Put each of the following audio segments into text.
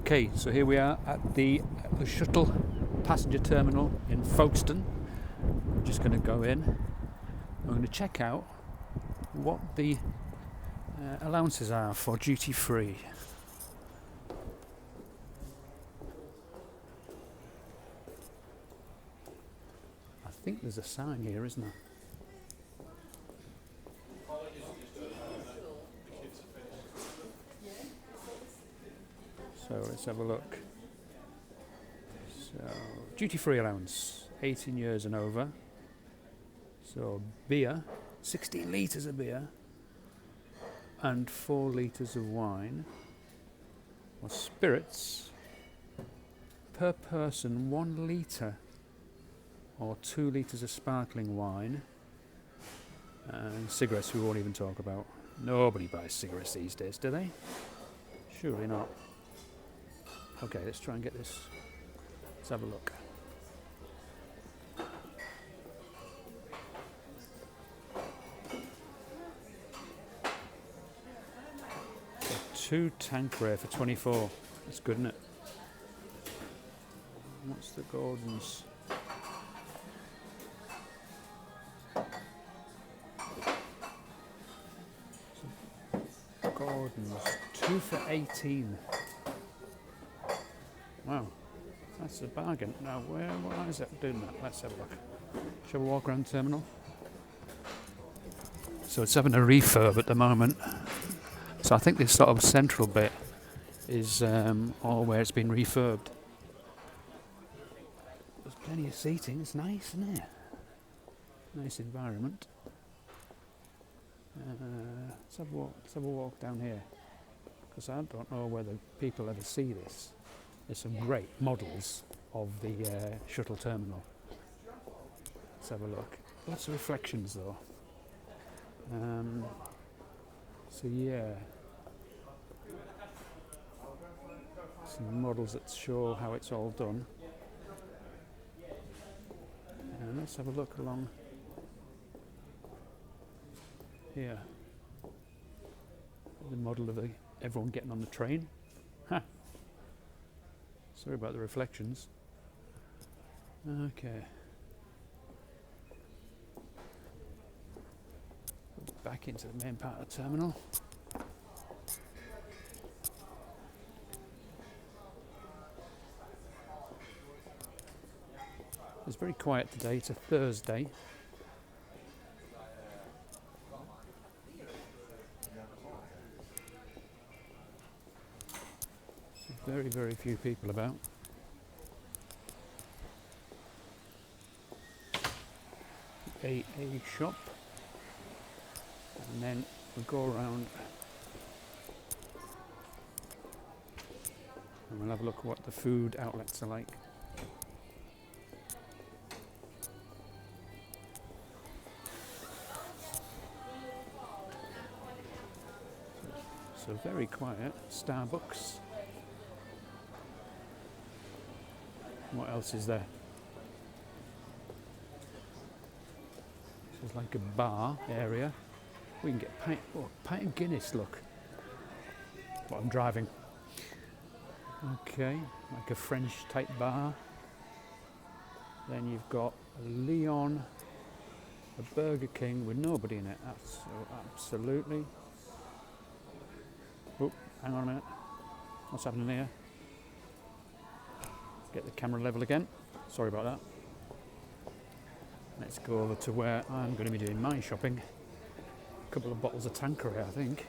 Okay, so here we are at the Shuttle passenger terminal in Folkestone. I'm just going to go in. I'm going to check out what the allowances are for duty free. I think there's a sign here, isn't there? So let's have a look. So duty free allowance, 18 years and over. So beer, 16 litres of beer and 4 litres of wine. Or spirits, per person 1 litre or 2 litres of sparkling wine. And cigarettes we won't even talk about. Nobody buys cigarettes these days, do they? Surely not. Okay, let's try and get this. Let's have a look. So 2 Tanqueray for 24. That's good, isn't it? What's the Gordon's? So Gordon's 2 for 18. Wow, that's a bargain. Now, why is that doing that? Let's have a look. Shall we walk around the terminal? So it's having a refurb at the moment. So I think this sort of central bit is all where it's been refurbed. There's plenty of seating. It's nice, isn't it? Nice environment. Let's have a walk down here, because I don't know whether people ever see this. There's some great models of the shuttle terminal. Let's have a look. Lots of reflections though. So yeah, some models that show how it's all done. And let's have a look along here. The model of everyone getting on the train. Ha! Sorry about the reflections. Okay. Back into the main part of the terminal. It's very quiet today. It's a Thursday. Very, very few people about. A shop, and then we'll go around and we'll have a look at what the food outlets are like. So very quiet. Starbucks. What else is there? There's like a bar area. We can get pint of Guinness, look. But I'm driving. Okay, like a French type bar. Then you've got a Leon, a Burger King with nobody in it. That's absolutely. Oh, hang on a minute. What's happening here? Get the camera level again. Sorry about that. Let's go over to where I'm going to be doing my shopping. A couple of bottles of Tanqueray, I think.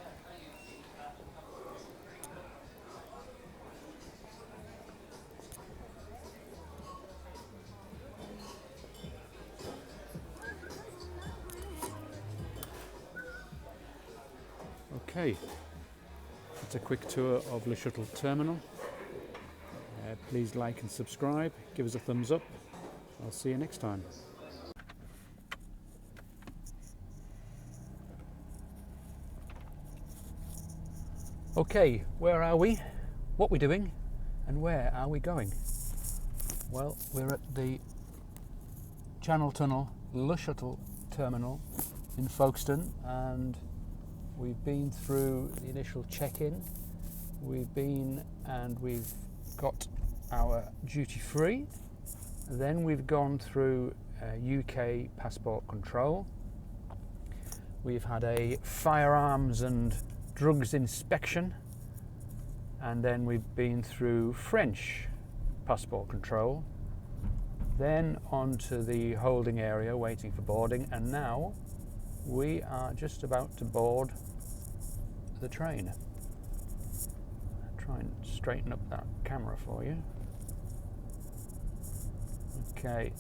Okay, that's a quick tour of LeShuttle terminal. Please like and subscribe, give us a thumbs up. I'll see you next time. Okay, where are we? What we're doing? And where are we going? Well, we're at the Channel Tunnel LeShuttle terminal in Folkestone, and we've been through the initial check-in we've been and we've got our duty free. Then we've gone through UK passport control. We've had a firearms and drugs inspection, and then we've been through French passport control, then onto the holding area waiting for boarding, and now we are just about to board the train. I'll try and straighten up that camera for you. Okay,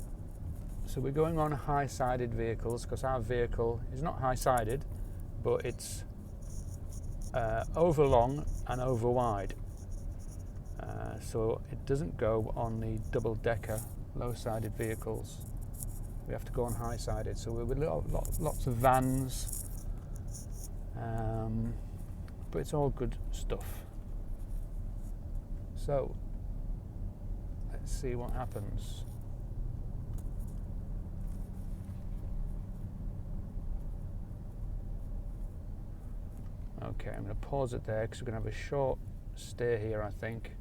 so we're going on high-sided vehicles because our vehicle is not high-sided, but it's over long and over wide. So it doesn't go on the double-decker low-sided vehicles. We have to go on high-sided. So we're with lots of vans, but it's all good stuff. So let's see what happens. Okay, I'm going to pause it there because we're going to have a short stay here, I think,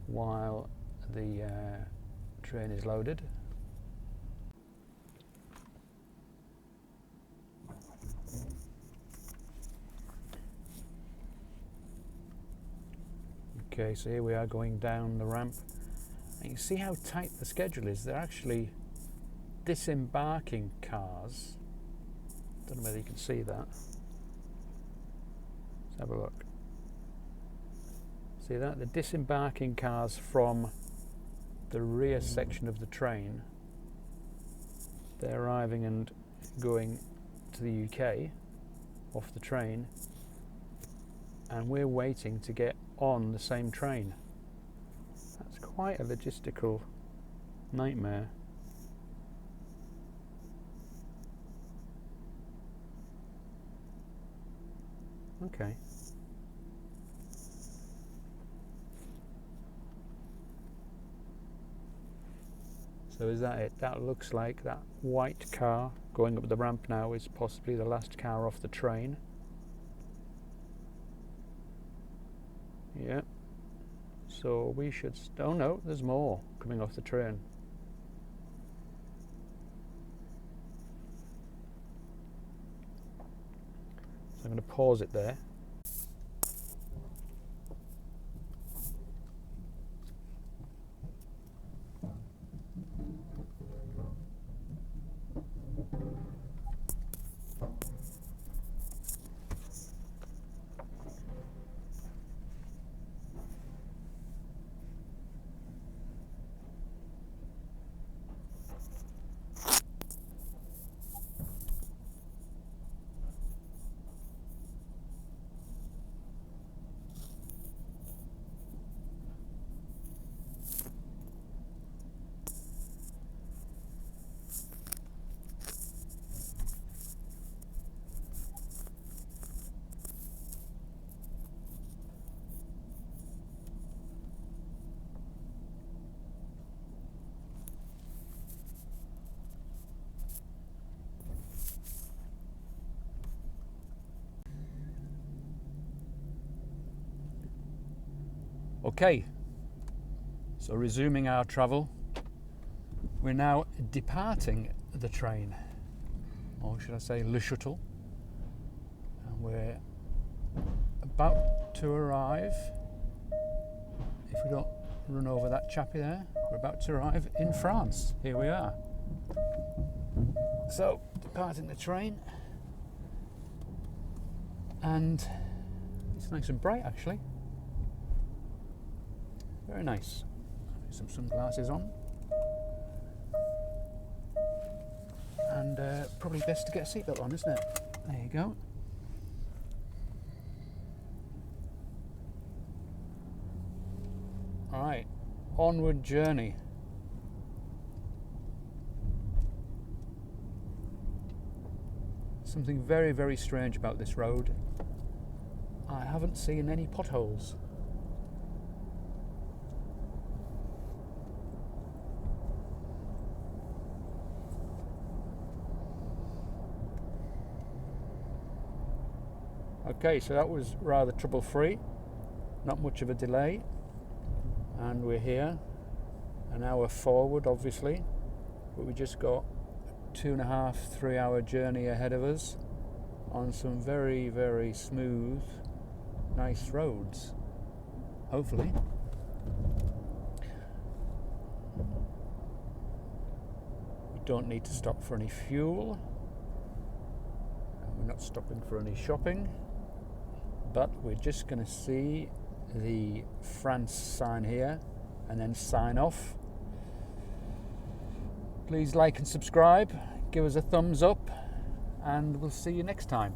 while the train is loaded. Okay, so here we are going down the ramp. And you see how tight the schedule is. They're actually disembarking cars. Don't know whether you can see that. Have a look. See that? The disembarking cars from the rear section of the train. They're arriving and going to the UK off the train, and we're waiting to get on the same train. That's quite a logistical nightmare. Okay. So is that it? That looks like that white car going up the ramp now is possibly the last car off the train. Yeah. So we should... oh no, there's more coming off the train. So I'm going to pause it there. Okay, so resuming our travel, we're now departing the train, or should I say LeShuttle, and we're about to arrive, if we don't run over that chappie there, we're about to arrive in France. Here we are. So, departing the train, and it's nice and bright actually. Very nice. Put some sunglasses on. And probably best to get a seatbelt on, isn't it? There you go. Alright, onward journey. Something very, very strange about this road. I haven't seen any potholes. Okay, so that was rather trouble-free. Not much of a delay, and we're here, an hour forward obviously, but we just got a 2.5, 3 hour journey ahead of us on some very, very smooth, nice roads, hopefully. We don't need to stop for any fuel, and we're not stopping for any shopping, but we're just going to see the France sign here and then sign off. Please like and subscribe, give us a thumbs up, and we'll see you next time.